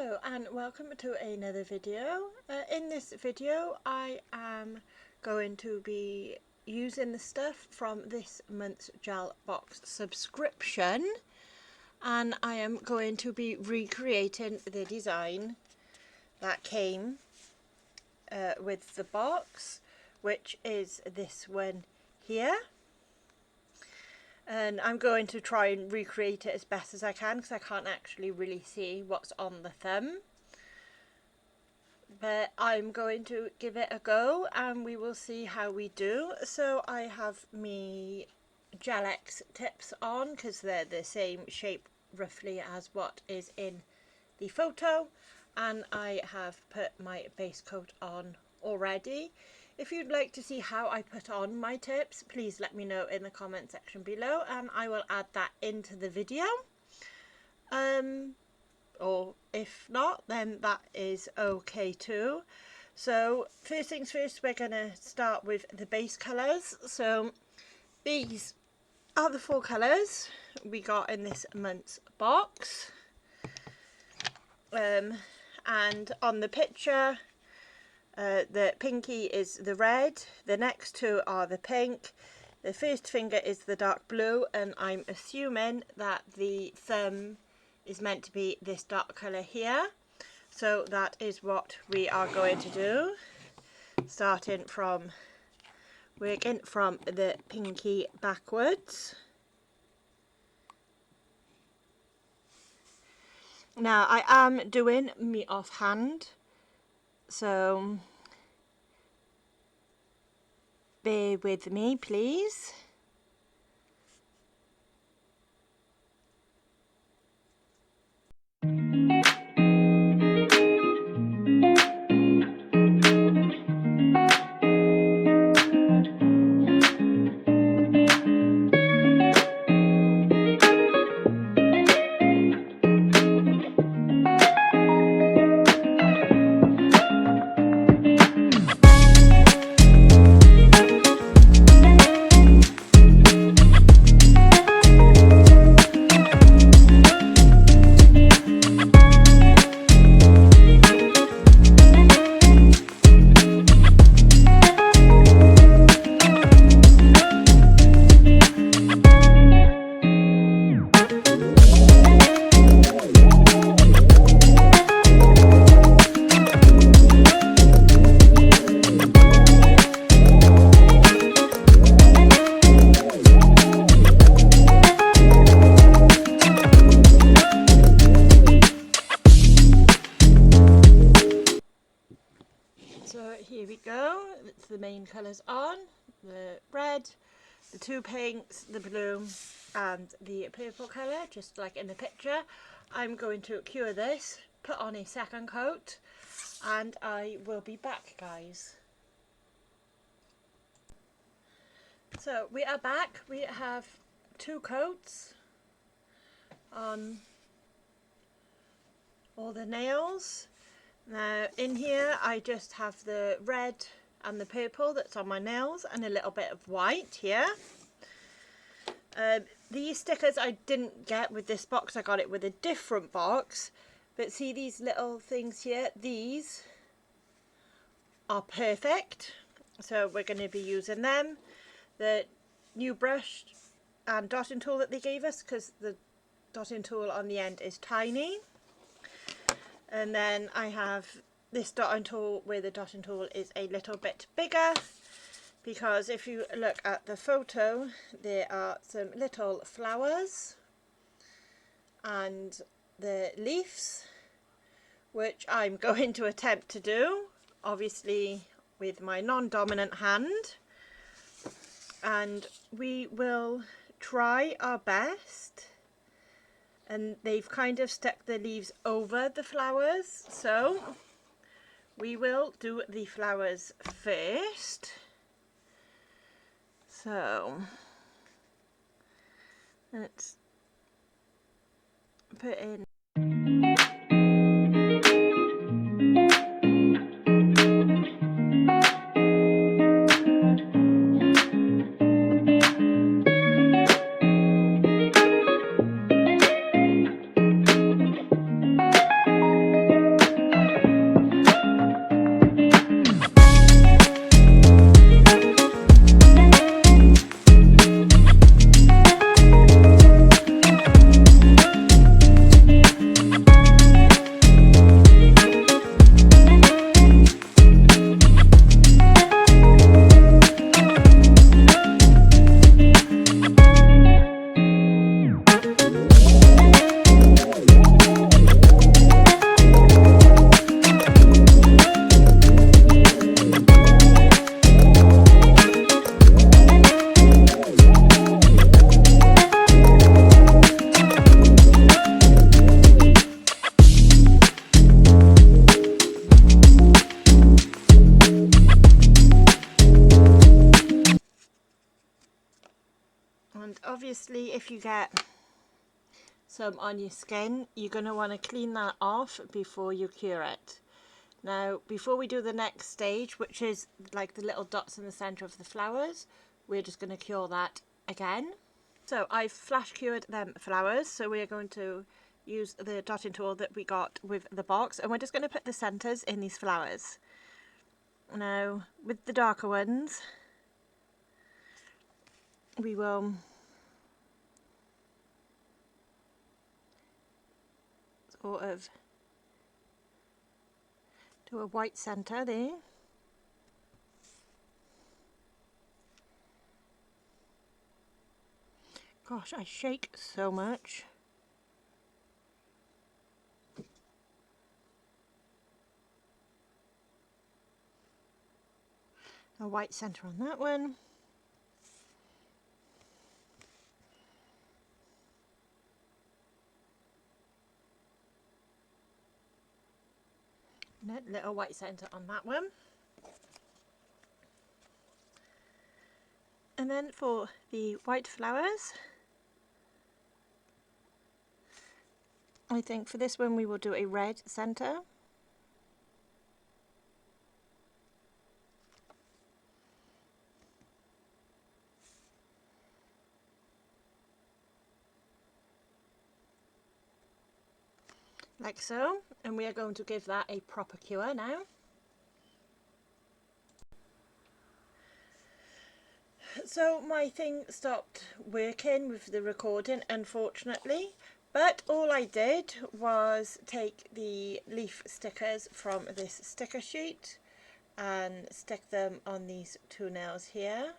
Hello and welcome to another video. In this video I am going to be using the stuff from this month's gel box subscription, and I am going to be recreating the design that came with the box, which is this one here. And I'm going to try and recreate it as best as I can because I can't actually really see what's on the thumb. But I'm going to give it a go and we will see how we do. So I have me Gelboxuk tips on because they're the same shape roughly as what is in the photo. And I have put my base coat on already. If you'd like to see how I put on my tips, please let me know in the comment section below and I will add that into the video. Or if not, then that is okay too. So first things first, we're going to start with the base colours. So these are the 4 colours we got in this month's box. And on the picture, the pinky is the red, the next 2 are the pink, the first finger is the dark blue, and I'm assuming that the thumb is meant to be this dark colour here. So that is what we are going to do, starting from working from the pinky backwards. Now I am doing me offhand, so bear with me please. So here we go, it's the main colours on, the red, the 2 pinks, the blue and the purple colour, just like in the picture. I'm going to cure this, put on a second coat, and I will be back, guys. So we are back, we have 2 coats on all the nails. Now in here I just have the red and the purple that's on my nails and a little bit of white here. These stickers I didn't get with this box, I got it with a different box, but see these little things here, these are perfect, so we're going to be using them. The new brush and dotting tool that they gave us, because the dotting tool on the end is tiny. And then I have this dotting tool where the dotting tool is a little bit bigger, because if you look at the photo there are some little flowers and the leaves, which I'm going to attempt to do obviously with my non-dominant hand, and we will try our best. And they've kind of stuck the leaves over the flowers, so we will do the flowers first. So let's put in obviously if you get some on your skin, you're going to want to clean that off before you cure it. Now, before we do the next stage, which is like the little dots in the centre of the flowers, we're just going to cure that again. So I've flash cured them flowers, so we're going to use the dotting tool that we got with the box, and we're just going to put the centres in these flowers. Now, with the darker ones, we will sort of do a white centre there. Gosh, I shake so much. A white centre on that one. And a little white centre on that one. And then for the white flowers, I think for this one we will do a red centre. Like so, and we are going to give that a proper cure now. So my thing stopped working with the recording, unfortunately, but all I did was take the leaf stickers from this sticker sheet and stick them on these two nails here.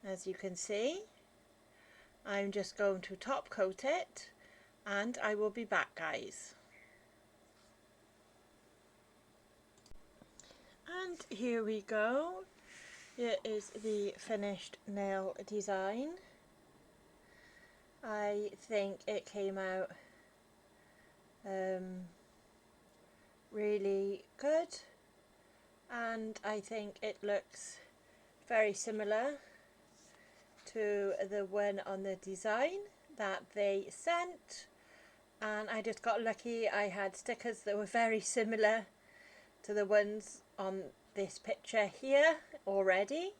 As you can see, I'm just going to top coat it, and I will be back, guys. And here we go. Here is the finished nail design. I think it came out really good, and I think it looks very similar to the one on the design that they sent, and I just got lucky. I had stickers that were very similar to the ones on this picture here already.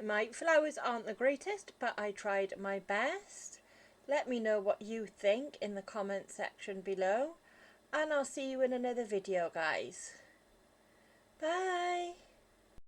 My flowers aren't the greatest, but I tried my best. Let me know what you think in the comment section below, and I'll see you in another video, guys. Bye!